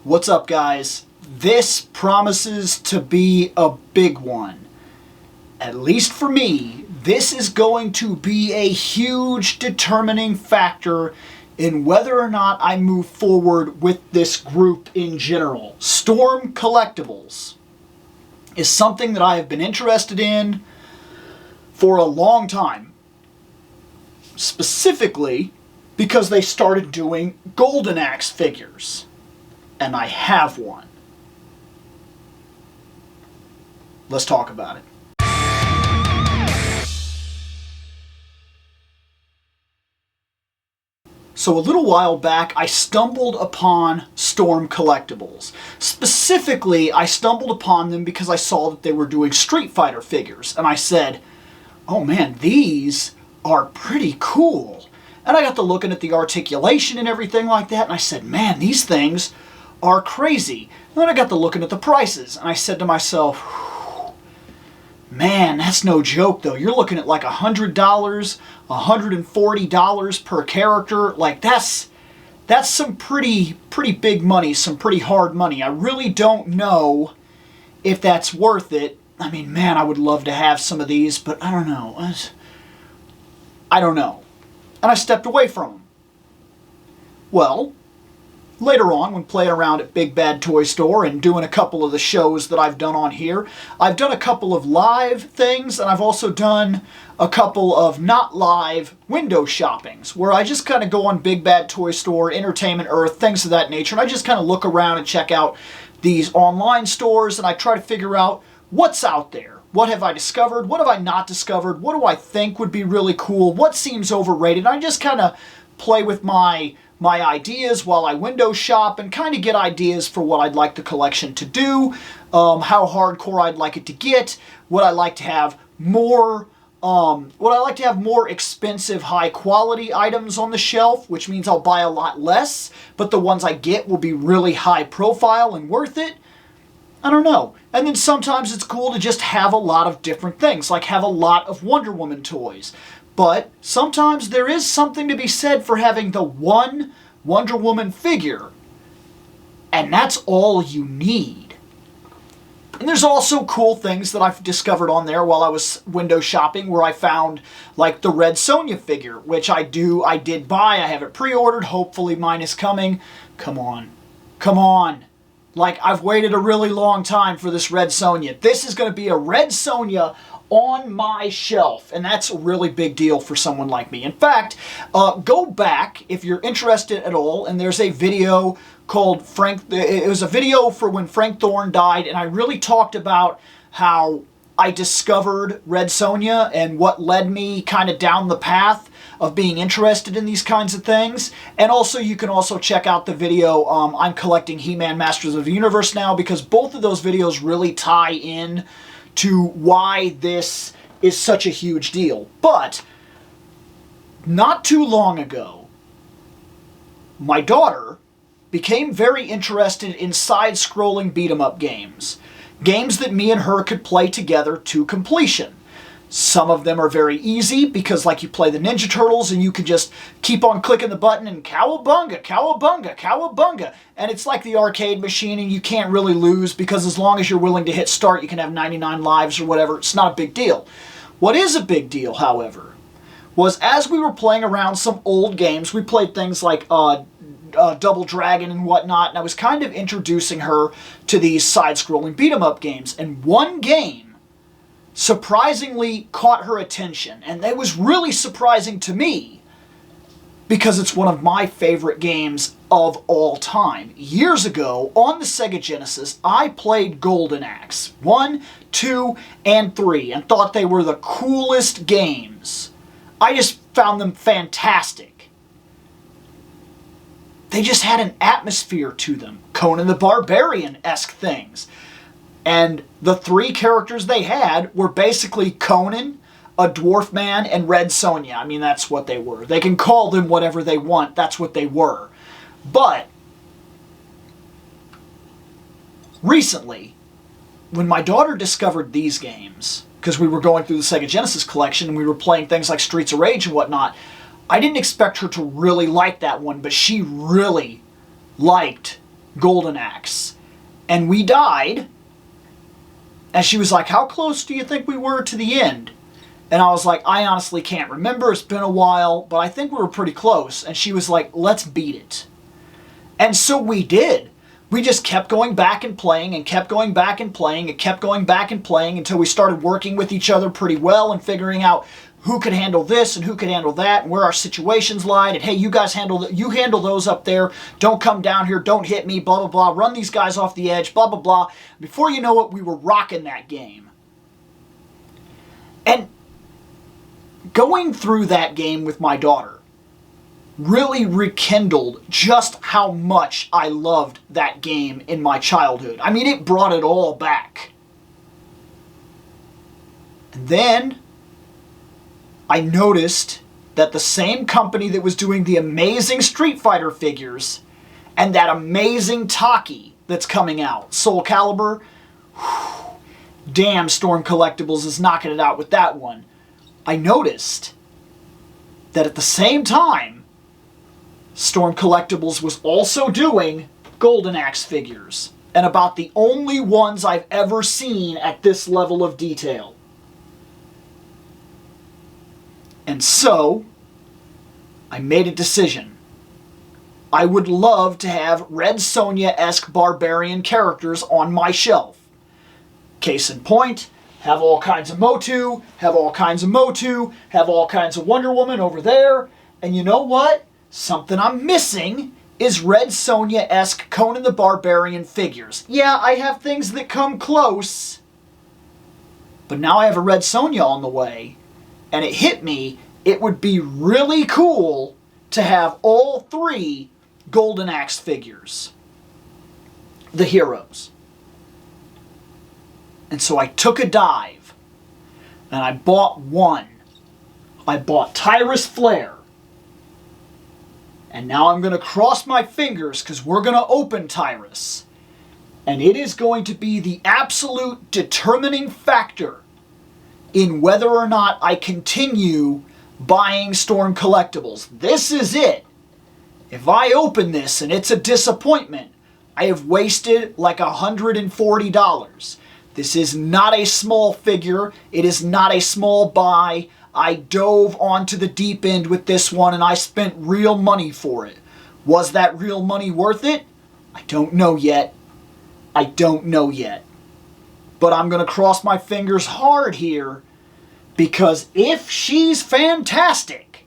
What's up, guys? This promises to be a big one. At least for me, this is going to be a huge determining factor in whether or not I move forward with this group in general. Storm Collectables is something that I have been interested in for a long time. Specifically because they started doing Golden Axe figures. And I have one. Let's talk about it. So a little while back, I stumbled upon Storm Collectables. Specifically, I stumbled upon them because I saw that they were doing Street Fighter figures. And I said, oh man, these are pretty cool. And I got to looking at the articulation and everything like that, and I said, man, these things are crazy. And then I got to looking at the prices, and I said to myself, man, that's no joke though. You're looking at like $100, $140 per character. Like that's some pretty big money, some pretty hard money. I really don't know if that's worth it. I mean, man, I would love to have some of these, but I don't know. I don't know. And I stepped away from them. Well, later on, when playing around at Big Bad Toy Store and doing a couple of the shows that I've done on here, I've done a couple of live things, and I've also done a couple of not live window shoppings, where I just kind of go on Big Bad Toy Store, Entertainment Earth, things of that nature, and I just kind of look around and check out these online stores, and I try to figure out what's out there. What have I discovered? What have I not discovered? What do I think would be really cool? What seems overrated? I just kind of play with my ideas while I window shop and kind of get ideas for what I'd like the collection to do, how hardcore I'd like it to get, what I like to have more expensive, high quality items on the shelf, which means I'll buy a lot less, but the ones I get will be really high profile and worth it. I don't know. And then sometimes it's cool to just have a lot of different things, like have a lot of Wonder Woman toys. But sometimes there is something to be said for having the one Wonder Woman figure. And that's all you need. And there's also cool things that I've discovered on there while I was window shopping, where I found like the Red Sonja figure, which I did buy. I have it pre-ordered. Hopefully mine is coming. Come on. Come on. Like, I've waited a really long time for this Red Sonja. This is going to be a Red Sonja on my shelf, and that's a really big deal for someone like me. In fact, go back if you're interested at all, and there's a video called it was a video for when Frank Thorne died, and I really talked about how I discovered Red Sonja and what led me kind of down the path of being interested in these kinds of things. And also, you can also check out the video, I'm collecting He-Man Masters of the Universe now, because both of those videos really tie in to why this is such a huge deal. But not too long ago, my daughter became very interested in side-scrolling beat-em-up games. Games that me and her could play together to completion. Some of them are very easy because, like, you play the Ninja Turtles and you can just keep on clicking the button and cowabunga, cowabunga, cowabunga. And it's like the arcade machine and you can't really lose because as long as you're willing to hit start, you can have 99 lives or whatever. It's not a big deal. What is a big deal, however, was as we were playing around some old games, we played things like Double Dragon and whatnot, and I was kind of introducing her to these side-scrolling beat-em-up games. And one game surprisingly caught her attention, and it was really surprising to me because it's one of my favorite games of all time. Years ago, on the Sega Genesis, I played Golden Axe 1, 2, and 3 and thought they were the coolest games. I just found them fantastic. They just had an atmosphere to them. Conan the Barbarian-esque things. And the three characters they had were basically Conan, a dwarf man, and Red Sonja. I mean, that's what they were. They can call them whatever they want. That's what they were. But recently, when my daughter discovered these games, because we were going through the Sega Genesis collection and we were playing things like Streets of Rage and whatnot, I didn't expect her to really like that one, but she really liked Golden Axe. And we died. And she was like, how close do you think we were to the end? And I was like, I honestly can't remember. It's been a while, but I think we were pretty close. And she was like, let's beat it. And so we did. We just kept going back and playing and kept going back and playing and kept going back and playing until we started working with each other pretty well and figuring out who could handle this and who could handle that and where our situations lied. And hey, you guys you handle those up there. Don't come down here. Don't hit me. Blah, blah, blah. Run these guys off the edge. Blah, blah, blah. Before you know it, we were rocking that game. And going through that game with my daughter really rekindled just how much I loved that game in my childhood. I mean, it brought it all back. And then I noticed that the same company that was doing the amazing Street Fighter figures and that amazing Taki that's coming out, Soul Calibur, whew, damn, Storm Collectables is knocking it out with that one. I noticed that at the same time, Storm Collectables was also doing Golden Axe figures, and about the only ones I've ever seen at this level of detail. And so, I made a decision. I would love to have Red Sonja-esque barbarian characters on my shelf. Case in point, have all kinds of Motu, have all kinds of Motu, have all kinds of Wonder Woman over there, and you know what? Something I'm missing is Red Sonja-esque Conan the Barbarian figures. Yeah, I have things that come close, but now I have a Red Sonja on the way, and it hit me, it would be really cool to have all 3 Golden Axe figures. The heroes. And so I took a dive, and I bought one. I bought Tyris Flare. And now I'm going to cross my fingers because we're going to open Tyris. And it is going to be the absolute determining factor in whether or not I continue buying Storm Collectables. This is it. If I open this and it's a disappointment, I have wasted like $140. This is not a small figure. It is not a small buy. I dove onto the deep end with this one and I spent real money for it. Was that real money worth it? I don't know yet. I don't know yet. But I'm going to cross my fingers hard here because if she's fantastic,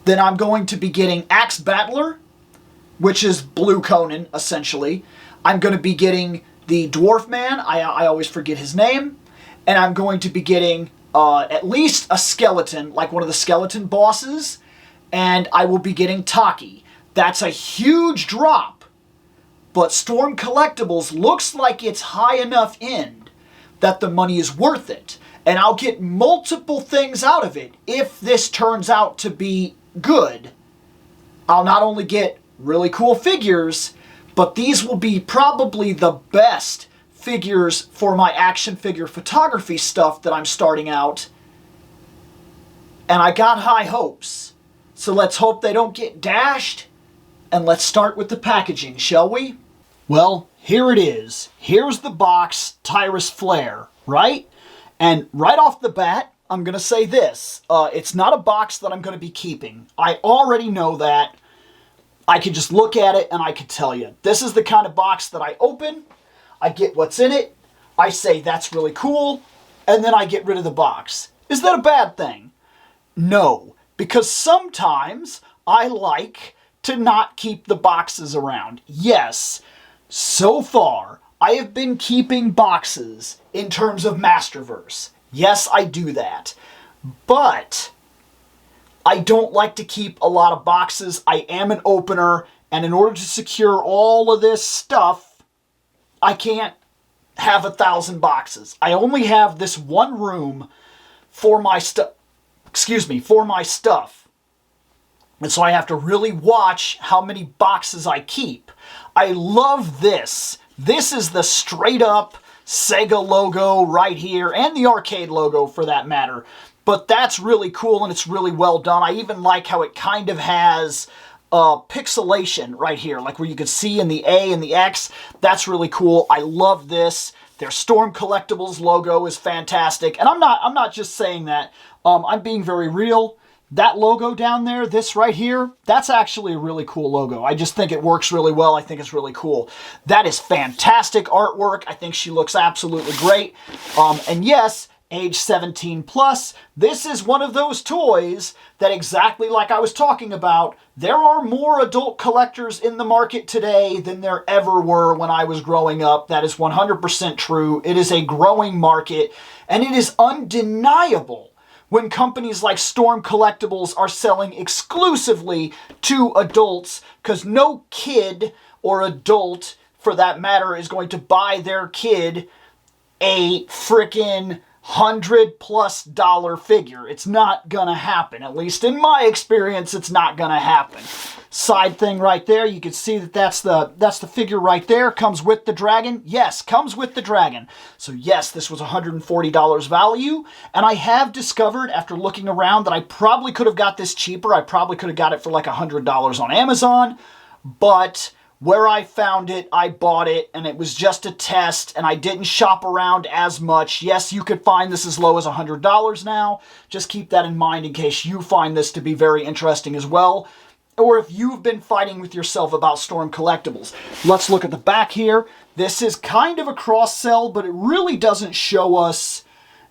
then I'm going to be getting Axe Battler, which is Blue Conan, essentially. I'm going to be getting the Dwarf Man. I always forget his name. And I'm going to be getting at least a skeleton, like one of the skeleton bosses, and I will be getting Taki. That's a huge drop, but Storm Collectables looks like it's high enough end that the money is worth it, and I'll get multiple things out of it if this turns out to be good. I'll not only get really cool figures, but these will be probably the best figures for my action figure photography stuff that I'm starting out. And I got high hopes. So let's hope they don't get dashed. And let's start with the packaging, shall we? Well, here it is. Here's the box, Tyris Flare, right? And right off the bat, I'm going to say this. It's not a box that I'm going to be keeping. I already know that. I could just look at it and I could tell you. This is the kind of box that I open. I get what's in it, I say that's really cool, and then I get rid of the box. Is that a bad thing? No, because sometimes I like to not keep the boxes around. Yes, so far I have been keeping boxes in terms of Masterverse. Yes, I do that. But I don't like to keep a lot of boxes. I am an opener, and in order to secure all of this stuff, I can't have 1,000 boxes. I only have this one room for my stuff. For my stuff. And so I have to really watch how many boxes I keep. I love this. This is the straight up Sega logo right here, and the arcade logo for that matter. But that's really cool and it's really well done. I even like how it kind of has pixelation right here, like where you can see in the A and the X. That's really cool. I love this. Their Storm Collectables logo is fantastic. And I'm not just saying that. I'm being very real. That logo down there, this right here, that's actually a really cool logo. I just think it works really well. I think it's really cool. That is fantastic artwork. I think she looks absolutely great. And yes, age 17 plus, this is one of those toys that, exactly like I was talking about, there are more adult collectors in the market today than there ever were when I was growing up. That is 100% true. It is a growing market, and it is undeniable when companies like Storm Collectables are selling exclusively to adults, because no kid or adult, for that matter, is going to buy their kid a frickin' $100+ figure. It's not gonna happen. At least in my experience, it's not gonna happen. Side thing right there, you can see that that's the figure right there. Comes with the dragon. Yes, comes with the dragon. So yes, this was $140 value, and I have discovered after looking around that I probably could have got this cheaper. I probably could have got it for like $100 on Amazon, but where I found it, I bought it, and it was just a test, and I didn't shop around as much. Yes, you could find this as low as $100 now. Just keep that in mind in case you find this to be very interesting as well, or if you've been fighting with yourself about Storm Collectables. Let's look at the back here. This is kind of a cross-sell, but it really doesn't show us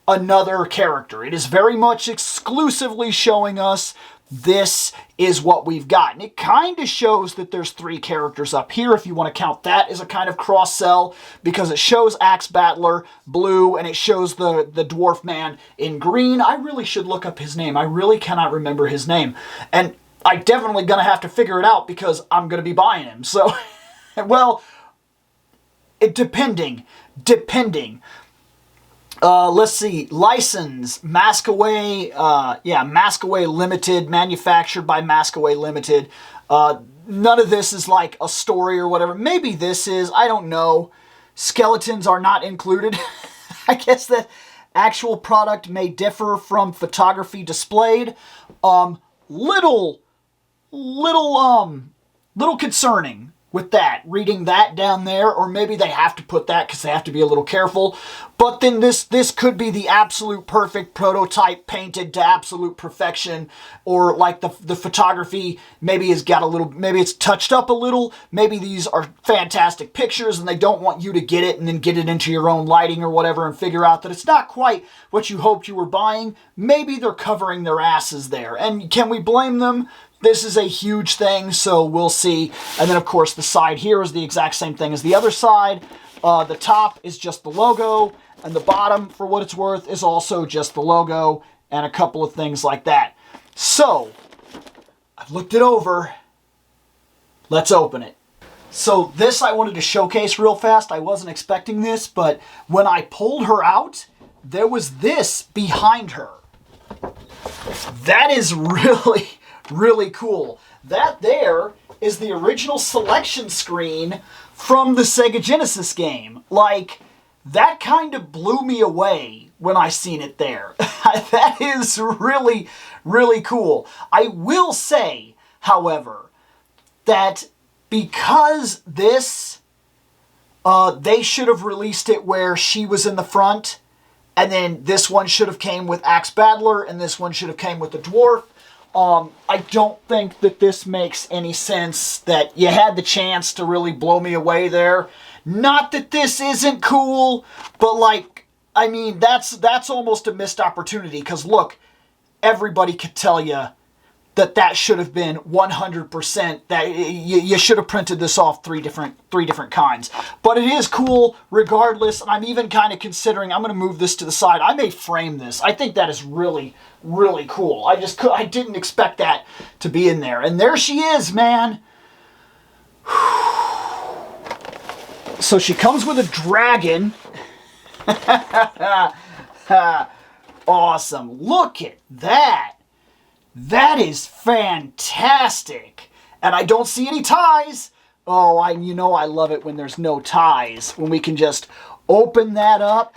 another character. It is very much exclusively showing us this is what we've got. And it kind of shows that there's 3 characters up here, if you want to count that as a kind of cross-sell, because it shows Axe Battler, blue, and it shows the Dwarf Man in green. I really should look up his name. I really cannot remember his name. And I'm definitely going to have to figure it out because I'm going to be buying him. So, well, depending. Let's see, license, Maskaway, Maskaway Limited, manufactured by Maskaway Limited. None of this is like a story or whatever. Maybe this is, I don't know. Skeletons are not included. I guess that actual product may differ from photography displayed. Little concerning with that, reading that down there, or maybe they have to put that because they have to be a little careful. But then this could be the absolute perfect prototype painted to absolute perfection, or like the photography maybe has got a little, maybe it's touched up a little, maybe these are fantastic pictures and they don't want you to get it and then get it into your own lighting or whatever and figure out that it's not quite what you hoped you were buying. Maybe they're covering their asses there, and can we blame them? This is a huge thing, so we'll see. And then, of course, the side here is the exact same thing as the other side. The top is just the logo, and the bottom, for what it's worth, is also just the logo and a couple of things like that. So, I've looked it over. Let's open it. So this I wanted to showcase real fast. I wasn't expecting this, but when I pulled her out, there was this behind her. That is really cool. That there is the original selection screen from the Sega Genesis game. Like, that kind of blew me away when I seen it there. That is really cool. I will say, however, that because this, they should have released it where she was in the front, and then this one should have came with Axe Battler, and this one should have came with the Dwarf. I don't think that this makes any sense, that you had the chance to really blow me away there. Not that this isn't cool, but like, I mean, that's almost a missed opportunity, because look, everybody could tell you that should have been 100%, that you should have printed this off three different kinds. But it is cool regardless, and I'm even kind of considering, I'm going to move this to the side. I may frame this. I think that is really cool. I didn't expect that to be in there. And there she is, man. So she comes with a dragon. Awesome. Look at that. That is fantastic. And I don't see any ties. Oh, I love it when there's no ties. When we can just open that up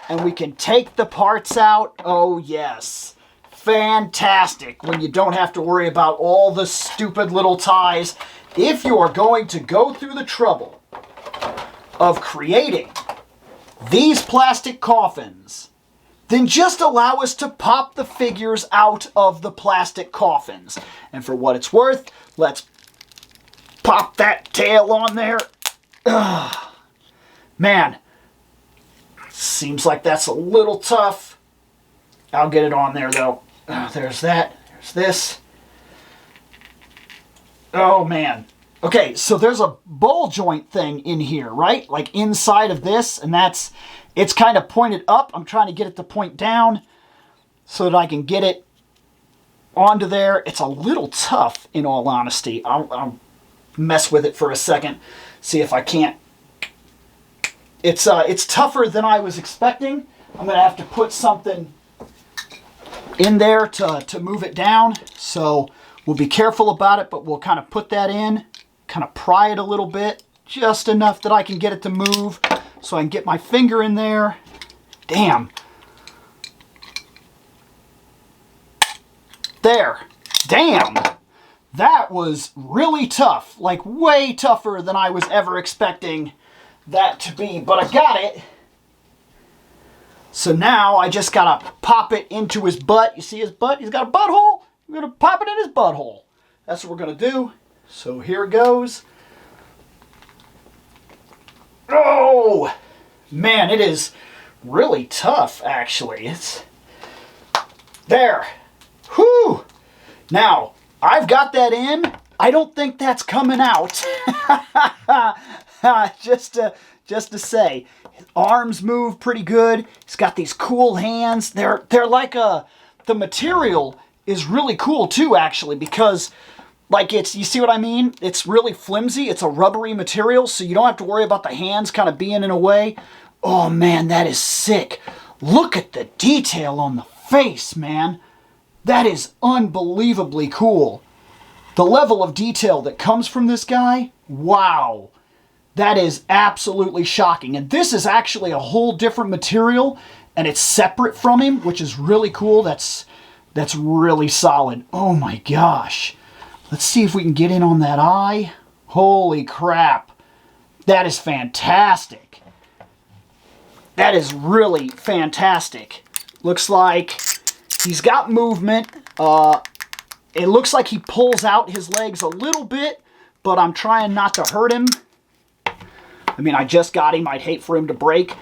and we can take the parts out. Oh, yes. fantastic when you don't have to worry about all the stupid little ties. If you are going to go through the trouble of creating these plastic coffins, then just allow us to pop the figures out of the plastic coffins. And for what it's worth, let's pop that tail on there. Ugh. Man, seems like that's a little tough. I'll get it on there though. There's that. There's this. Oh man. Okay, so there's a ball joint thing in here, right? Like inside of this, and it's kind of pointed up. I'm trying to get it to point down so that I can get it onto there. It's a little tough, in all honesty. I'll mess with it for a second, see if I can't. It's tougher than I was expecting. I'm gonna have to put something in there to move it down. So we'll be careful about it, but we'll kind of put that in, kind of pry it a little bit, just enough that I can get it to move so I can get my finger in there. Damn. There. Damn. That was really tough, like way tougher than I was ever expecting that to be, but I got it. So now I just gotta pop it into his butt. You see his butt? He's got a butthole. I'm gonna pop it in his butthole. That's what we're gonna do. So here it goes. Oh, man, it is really tough, actually. It's there. Whew. Now, I've got that in. I don't think that's coming out. Just to say, his arms move pretty good. He's got these cool hands. They're like the material is really cool too, actually, because like you see what I mean? It's really flimsy. It's a rubbery material, so you don't have to worry about the hands kind of being in a way. Oh man, that is sick. Look at the detail on the face, man. That is unbelievably cool. The level of detail that comes from this guy, wow. That is absolutely shocking. And this is actually a whole different material, and it's separate from him, which is really cool. That's really solid. Oh my gosh. Let's see if we can get in on that eye. Holy crap. That is fantastic. That is really fantastic. Looks like he's got movement. It looks like he pulls out his legs a little bit, but I'm trying not to hurt him. I mean, I just got him. I'd hate for him to break.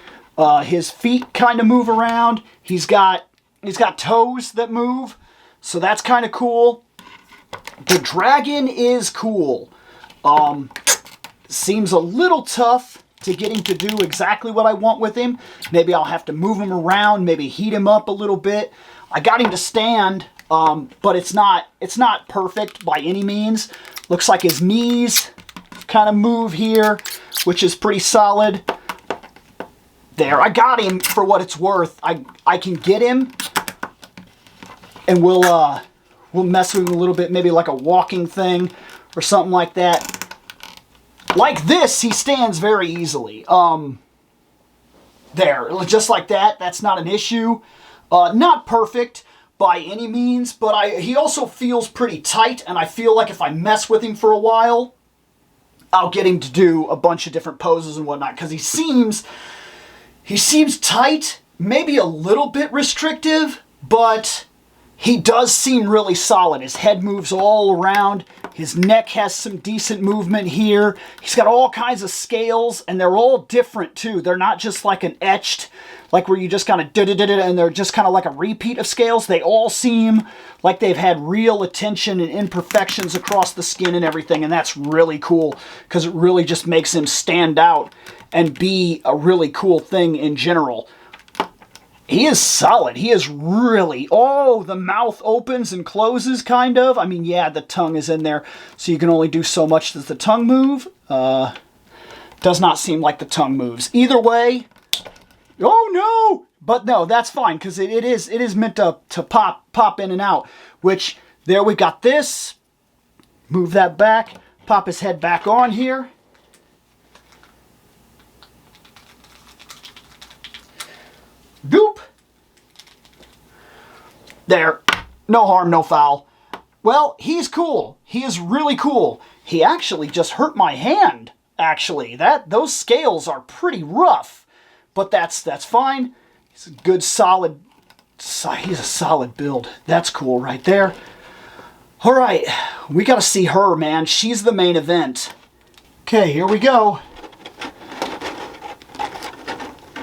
His feet kind of move around. He's got toes that move, so that's kind of cool. The dragon is cool. Seems a little tough to get him to do exactly what I want with him. Maybe I'll have to move him around, maybe heat him up a little bit. I got him to stand, but it's not perfect by any means. Looks like his knees kind of move here, which is pretty solid. There, I got him for what it's worth. I can get him, and we'll mess with him a little bit, maybe like a walking thing or something like that. Like this, he stands very easily. There, just like that. That's not an issue. Not perfect by any means, but he also feels pretty tight, and I feel like if I mess with him for a while, I'll get him to do a bunch of different poses and whatnot, because he seems tight, maybe a little bit restrictive, but he does seem really solid. His head moves all around. His neck has some decent movement here. He's got all kinds of scales, and they're all different too. They're not just like an etched, like where you just kind of da-da-da-da, and they're just kind of like a repeat of scales. They all seem like they've had real attention and imperfections across the skin and everything, and that's really cool because it really just makes him stand out and be a really cool thing in general. He is solid. He is really... Oh, the mouth opens and closes, kind of. I mean, yeah, the tongue is in there, so you can only do so much. Does the tongue move? Does not seem like the tongue moves. Either way... Oh, no! But no, that's fine, because it is meant to pop in and out. Which, there we got this. Move that back. Pop his head back on here. Doop. There. No harm, no foul. Well, he's cool. He is really cool. He actually just hurt my hand, actually. Those scales are pretty rough. But that's fine. He's a good, solid... He's a solid build. That's cool right there. All right. We got to see her, man. She's the main event. Okay, here we go.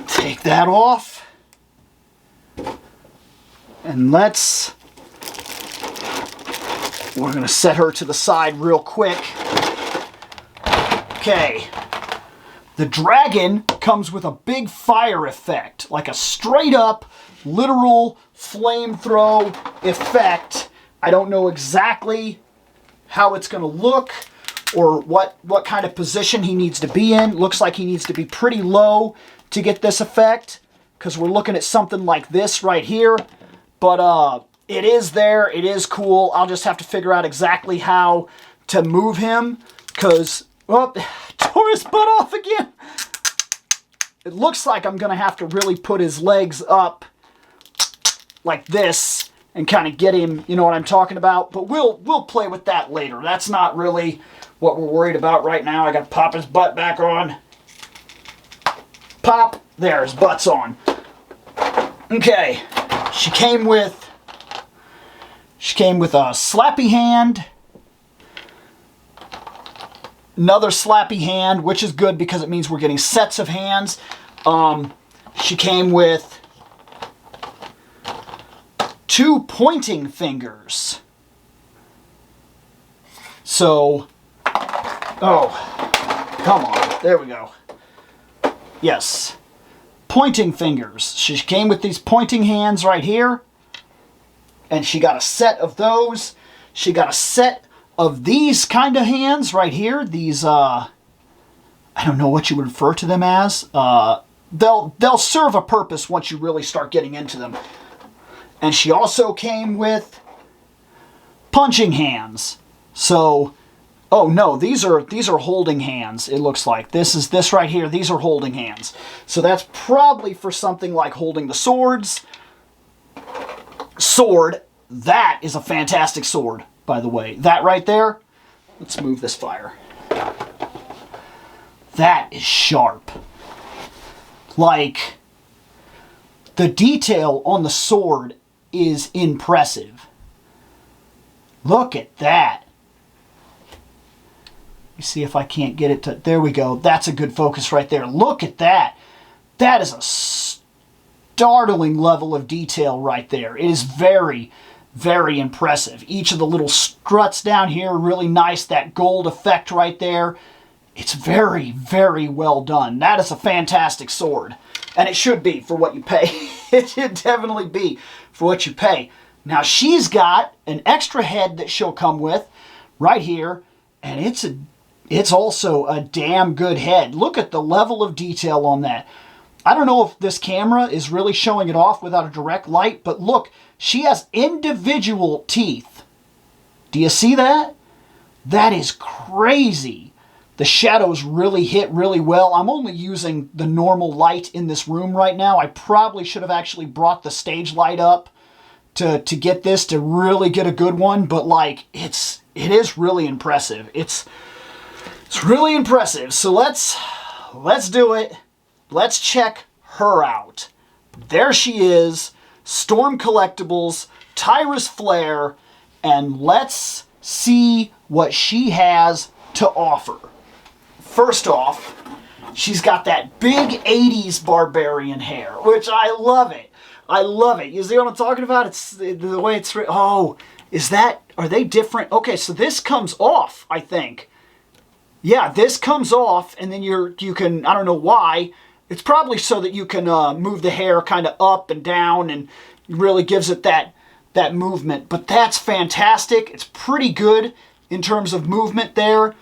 Take that off. And we're going to set her to the side real quick. Okay. The dragon comes with a big fire effect, like a straight up, literal flamethrow effect. I don't know exactly how it's going to look or what kind of position he needs to be in. Looks like he needs to be pretty low to get this effect, because we're looking at something like this right here. But it is there. It is cool. I'll just have to figure out exactly how to move him, because... Oh, tore his butt off again. It looks like I'm going to have to really put his legs up like this and kind of get him, you know what I'm talking about? But we'll play with that later. That's not really what we're worried about right now. I got to pop his butt back on. Pop. There, his butt's on. Okay. She came with a slappy hand. Another slappy hand, which is good because it means we're getting sets of hands. She came with 2 pointing fingers. So, oh, come on. There we go. Yes. Pointing fingers. She came with these pointing hands right here. And she got a set of those. She got a set of these kind of hands right here. These, I don't know what you would refer to them as. They'll serve a purpose once you really start getting into them. And she also came with punching hands. So, oh no, these are holding hands, it looks like. This right here, these are holding hands. So that's probably for something like holding the swords. Sword, that is a fantastic sword, by the way. That right there, let's move this fire. That is sharp. Like, the detail on the sword is impressive. Look at that. You see if I can't get it to... There we go. That's a good focus right there. Look at that. That is a startling level of detail right there. It is very, very impressive. Each of the little struts down here, really nice. That gold effect right there. It's very, very well done. That is a fantastic sword. And it should be for what you pay. It should definitely be for what you pay. Now she's got an extra head that she'll come with right here. And it's also a damn good head. Look at the level of detail on that. I don't know if this camera is really showing it off without a direct light, but look, she has individual teeth. Do you see that? That is crazy. The shadows really hit really well. I'm only using the normal light in this room right now. I probably should have actually brought the stage light up to get this, to really get a good one, but like, it is really impressive. It's really impressive. So let's do it. Let's check her out. There she is, Storm Collectables, Tyris Flare, and let's see what she has to offer. First off, she's got that big 80s barbarian hair, which I love it. I love it. You see what I'm talking about? It's the way it's... Oh, are they different? Okay, so this comes off, I think. Yeah, this comes off, and then you can, I don't know why. It's probably so that you can move the hair kind of up and down, and really gives it that movement. But that's fantastic. It's pretty good in terms of movement there.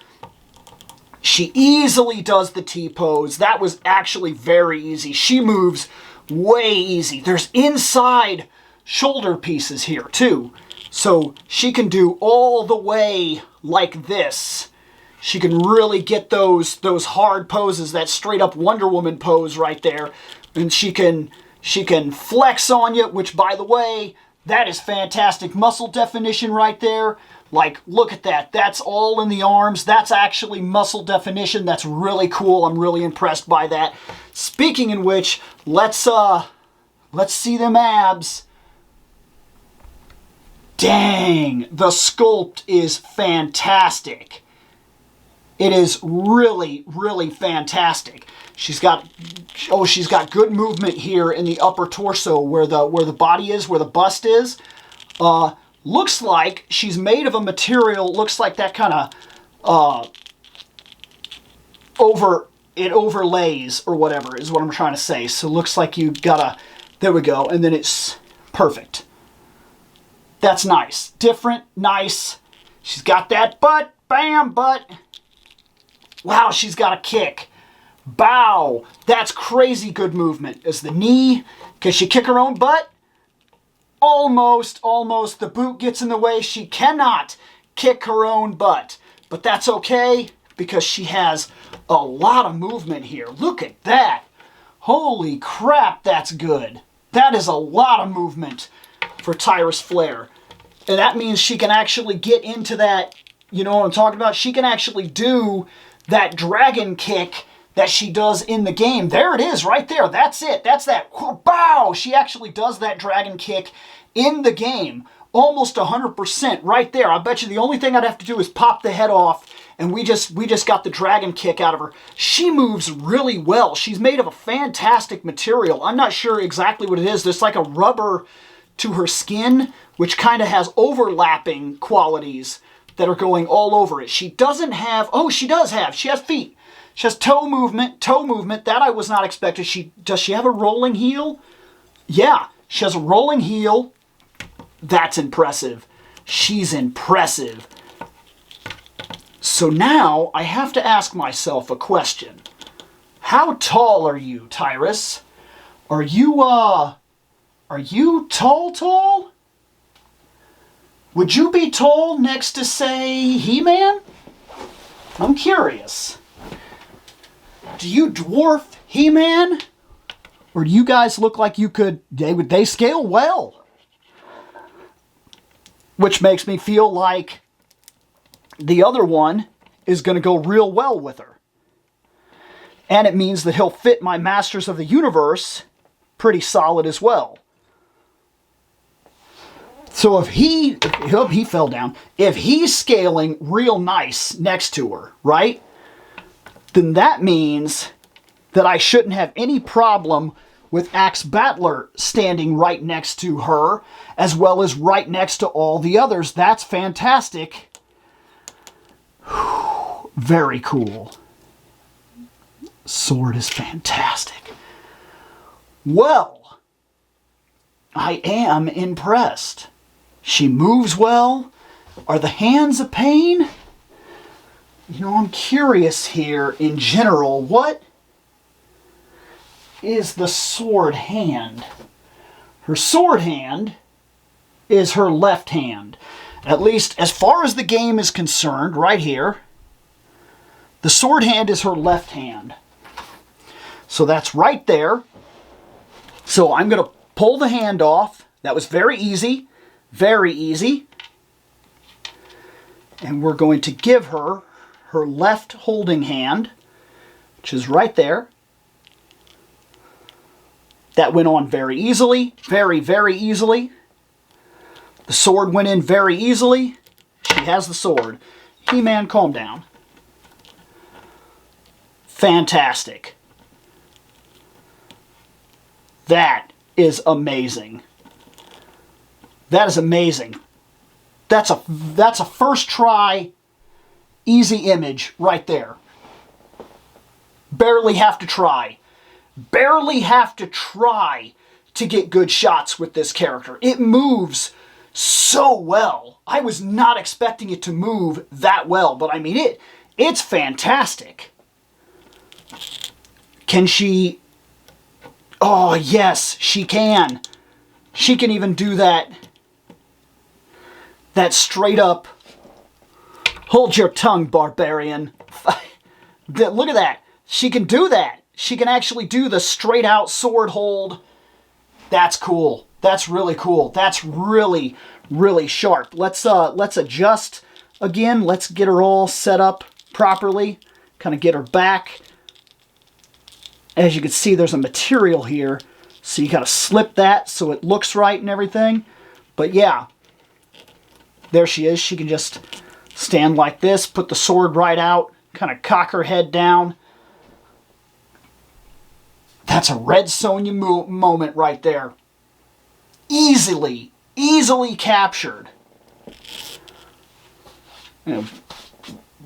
She easily does the T-pose. That was actually very easy. She moves way easy. There's inside shoulder pieces here too. So she can do all the way like this. She can really get those hard poses, that straight up Wonder Woman pose right there. And she can flex on you, which by the way, That is fantastic muscle definition right there. Like, look at that. That's all in the arms. That's actually muscle definition. That's really cool. I'm really impressed by that. Speaking in which, let's see them abs. Dang, the sculpt is fantastic. It is really, really fantastic. She's got good movement here in the upper torso where the body is, where the bust is. Looks like she's made of a material, looks like that kind of overlays or whatever is what I'm trying to say. So looks like you gotta, there we go, and then it's perfect. That's nice. Different, nice. She's got that butt, bam, butt. Wow, she's got a kick. Bow. That's crazy good movement. Is the knee, can she kick her own butt? Almost. The boot gets in the way. She cannot kick her own butt. But that's okay because she has a lot of movement here. Look at that. Holy crap, that's good. That is a lot of movement for Tyris Flare. And that means she can actually get into that, you know what I'm talking about? She can actually do that dragon kick that she does in the game. There it is, right there. That's it. That's that. Bow! She actually does that dragon kick in the game. Almost 100% right there. I bet you the only thing I'd have to do is pop the head off, and we just got the dragon kick out of her. She moves really well. She's made of a fantastic material. I'm not sure exactly what it is. There's like a rubber to her skin, which kind of has overlapping qualities that are going all over it. She doesn't have, oh, she does have, she has feet. She has toe movement, that I was not expecting. Does she have a rolling heel? Yeah, she has a rolling heel. That's impressive. She's impressive. So now I have to ask myself a question. How tall are you, Tyris? Are you tall? Would you be tall next to, say, He-Man? I'm curious. Do you dwarf He-Man? Or do you guys look like you could, they scale well? Which makes me feel like the other one is going to go real well with her. And it means that he'll fit my Masters of the Universe pretty solid as well. So if he fell down. If he's scaling real nice next to her, right? Then that means that I shouldn't have any problem with Axe Battler standing right next to her, as well as right next to all the others. That's fantastic. Whew, very cool. Sword is fantastic. Well, I am impressed. She moves well. Are the hands a pain? You know, I'm curious here in general, what is the sword hand? Her sword hand is her left hand. At least as far as the game is concerned, right here, the sword hand is her left hand. So that's right there. So I'm going to pull the hand off. That was very easy. Very easy. And we're going to give her her left holding hand, which is right there. That went on very easily. Very, very easily. The sword went in very easily. She has the sword. He-Man, calm down. Fantastic. That is amazing. That is amazing. That's a first try, easy image right there. Barely have to try. Barely have to try to get good shots with this character. It moves so well. I was not expecting it to move that well, but I mean, it's fantastic. Can she... Oh, yes, she can. She can even do that straight up, hold your tongue, barbarian. Look at that. She can do that. She can actually do the straight out sword hold. That's cool. That's really cool. That's really, really sharp. Let's adjust again. Let's get her all set up properly. Kind of get her back. As you can see, there's a material here, so you got to slip that so it looks right and everything. But yeah, there she is. She can just stand like this, put the sword right out, kind of cock her head down. That's a Red Sonja moment right there. Easily captured. You know,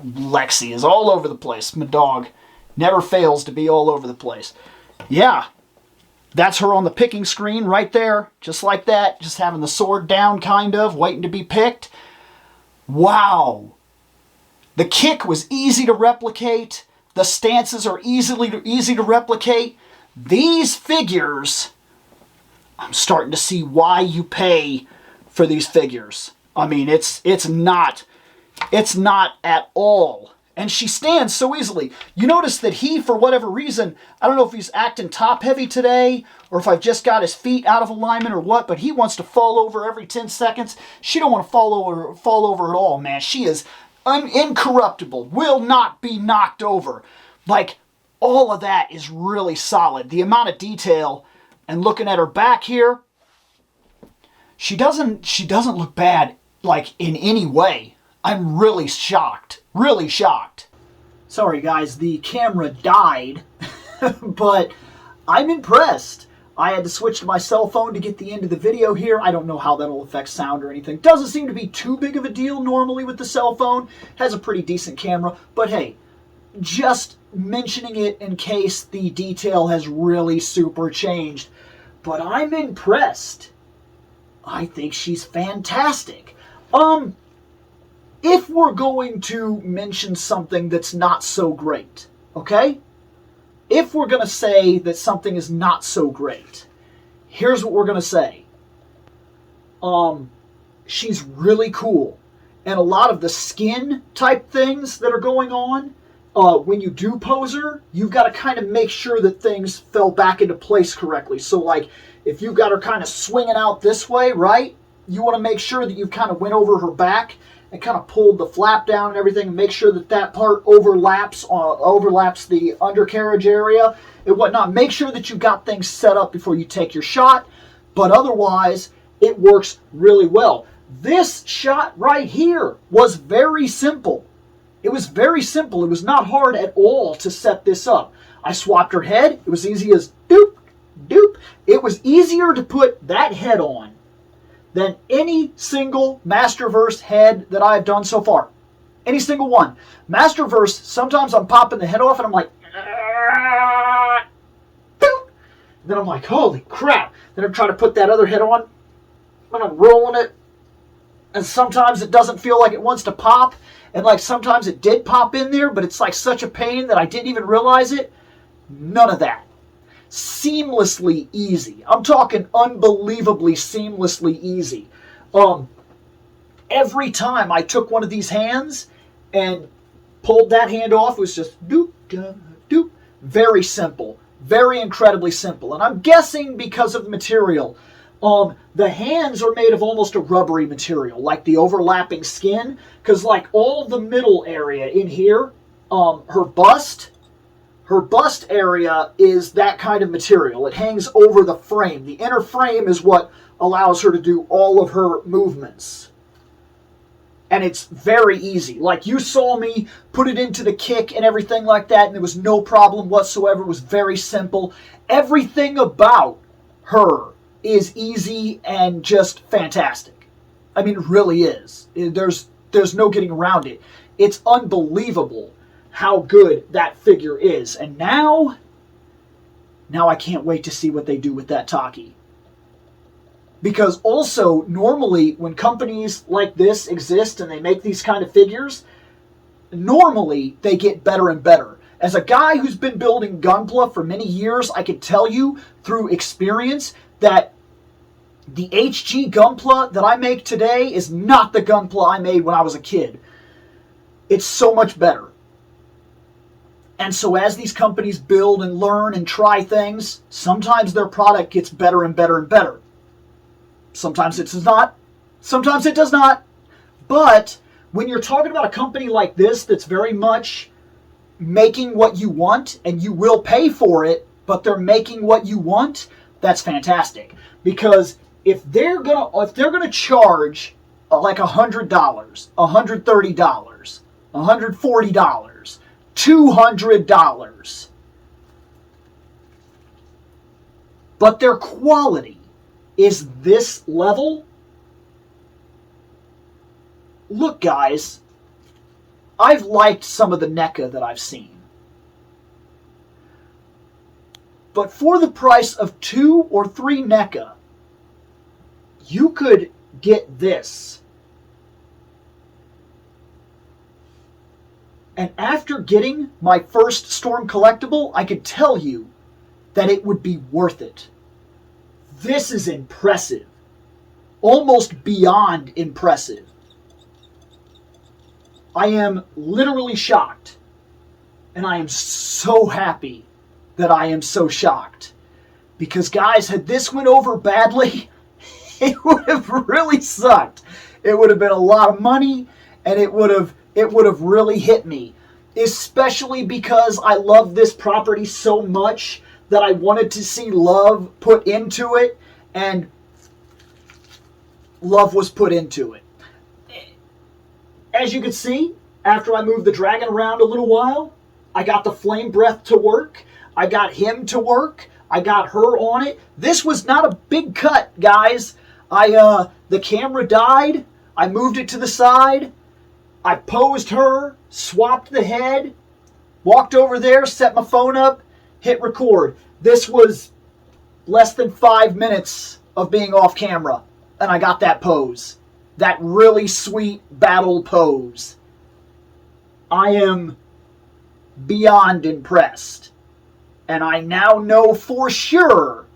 Lexi is all over the place. My dog never fails to be all over the place. Yeah, that's her on the picking screen right there, just like that, just having the sword down, kind of, waiting to be picked. Wow. The kick was easy to replicate. The stances are easy to replicate. These figures, I'm starting to see why you pay for these figures. I mean, it's not at all. And she stands so easily. You notice that he, for whatever reason, I don't know if he's acting top heavy today or if I've just got his feet out of alignment or what, but he wants to fall over every 10 seconds. She don't want to fall over at all, man. She is incorruptible, will not be knocked over. Like, all of that is really solid. The amount of detail, and looking at her back here, she doesn't look bad, like, in any way. I'm really shocked. Really shocked. Sorry guys, the camera died, but I'm impressed. I had to switch to my cell phone to get the end of the video here. I don't know how that'll affect sound or anything. Doesn't seem to be too big of a deal normally with the cell phone. Has a pretty decent camera, but hey, just mentioning it in case the detail has really super changed. But I'm impressed. I think she's fantastic. If we're going to mention something that's not so great, okay? If we're going to say that something is not so great, here's what we're going to say. She's really cool. And a lot of the skin type things that are going on, when you do pose her, you've got to kind of make sure that things fell back into place correctly. So like, if you've got her kind of swinging out this way, right? You want to make sure that you've kind of went over her back and kind of pulled the flap down and everything, and make sure that that part overlaps the undercarriage area and whatnot. Make sure that you got things set up before you take your shot, but otherwise, it works really well. This shot right here was very simple. It was very simple. It was not hard at all to set this up. I swapped her head. It was easy as doop, doop. It was easier to put that head on than any single Masterverse head that I've done so far. Any single one. Masterverse, sometimes I'm popping the head off and I'm like, boop. Then I'm like, holy crap. Then I'm trying to put that other head on and I'm rolling it. And sometimes it doesn't feel like it wants to pop. And like sometimes it did pop in there, but it's like such a pain that I didn't even realize it. None of that. Seamlessly easy. I'm talking unbelievably seamlessly easy. Every time I took one of these hands and pulled that hand off, it was just doop, doop, doop. Very simple. Very incredibly simple. And I'm guessing because of the material, the hands are made of almost a rubbery material, like the overlapping skin, because like all the middle area in here, her bust area is that kind of material. It hangs over the frame. The inner frame is what allows her to do all of her movements. And it's very easy. Like you saw me put it into the kick and everything like that, and there was no problem whatsoever. It was very simple. Everything about her is easy and just fantastic. I mean, it really is. There's no getting around it. It's unbelievable how good that figure is. And now I can't wait to see what they do with that Taki. Because also, normally, when companies like this exist and they make these kind of figures, normally they get better and better. As a guy who's been building Gunpla for many years, I can tell you through experience that the HG Gunpla that I make today is not the Gunpla I made when I was a kid. It's so much better. And so as these companies build and learn and try things, sometimes their product gets better and better and better. Sometimes it does not. Sometimes it does not. But when you're talking about a company like this that's very much making what you want and you will pay for it, but they're making what you want, that's fantastic. Because if they're gonna charge like $100, $130, $140, $200, but their quality is this level, look guys, I've liked some of the NECA that I've seen. But for the price of 2 or 3 NECA, you could get this. And after getting my first Storm Collectible, I could tell you that it would be worth it. This is impressive. Almost beyond impressive. I am literally shocked. And I am so happy that I am so shocked. Because guys, had this went over badly, it would have really sucked. It would have been a lot of money, and it would have really hit me. Especially because I love this property so much that I wanted to see love put into it, and love was put into it. As you can see, after I moved the dragon around a little while, I got the flame breath to work. I got him to work. I got her on it. This was not a big cut, guys. The camera died. I moved it to the side. I posed her, swapped the head, walked over there, set my phone up, hit record. This was less than 5 minutes of being off camera, and I got that pose. That really sweet battle pose. I am beyond impressed. And I now know for sure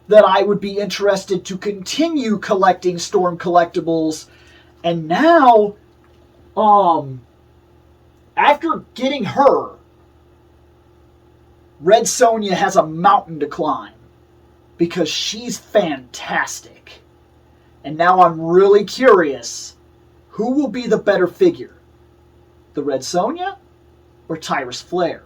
that I would be interested to continue collecting Storm Collectibles. And now, after getting her, Red Sonja has a mountain to climb. Because she's fantastic. And now I'm really curious, who will be the better figure? The Red Sonja or Tyris Flare?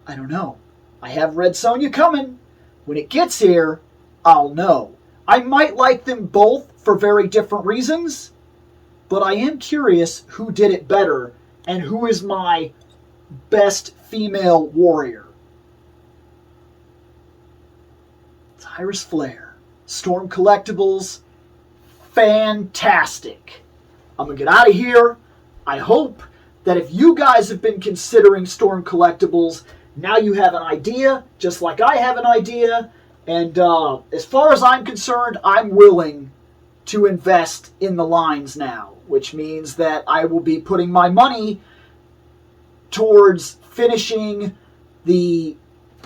I don't know. I have Red Sonja coming. When it gets here, I'll know. I might like them both for very different reasons, but I am curious who did it better and who is my best female warrior. Tyris Flare. Storm Collectables. Fantastic. I'm going to get out of here. I hope that if you guys have been considering Storm Collectables, now you have an idea, just like I have an idea. And as far as I'm concerned, I'm willing to invest in the lines now, which means that I will be putting my money towards finishing the...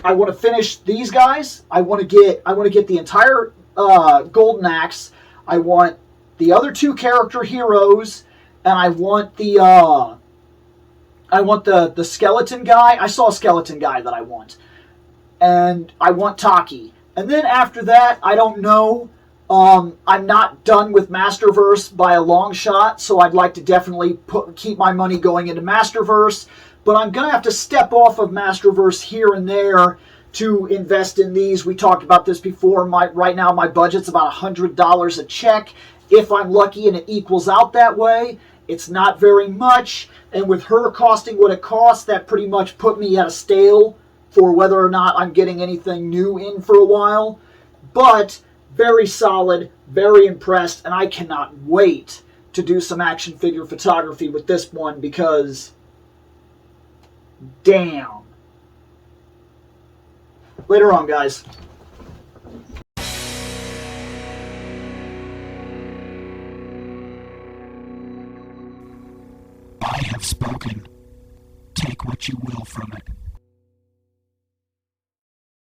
I want to finish these guys. I want to get the entire Golden Axe. I want the other 2 character heroes, and I want the skeleton guy. I saw a skeleton guy that I want. And I want Taki. And then after that, I don't know. I'm not done with Masterverse by a long shot, so I'd like to definitely keep my money going into Masterverse. But I'm going to have to step off of Masterverse here and there to invest in these. We talked about this before. Right now, my budget's about $100 a check. If I'm lucky and it equals out that way, it's not very much. And with her costing what it costs, that pretty much put me at a stale for whether or not I'm getting anything new in for a while. But very solid, very impressed, and I cannot wait to do some action figure photography with this one because... damn. Later on, guys. I have spoken. Take what you will from it.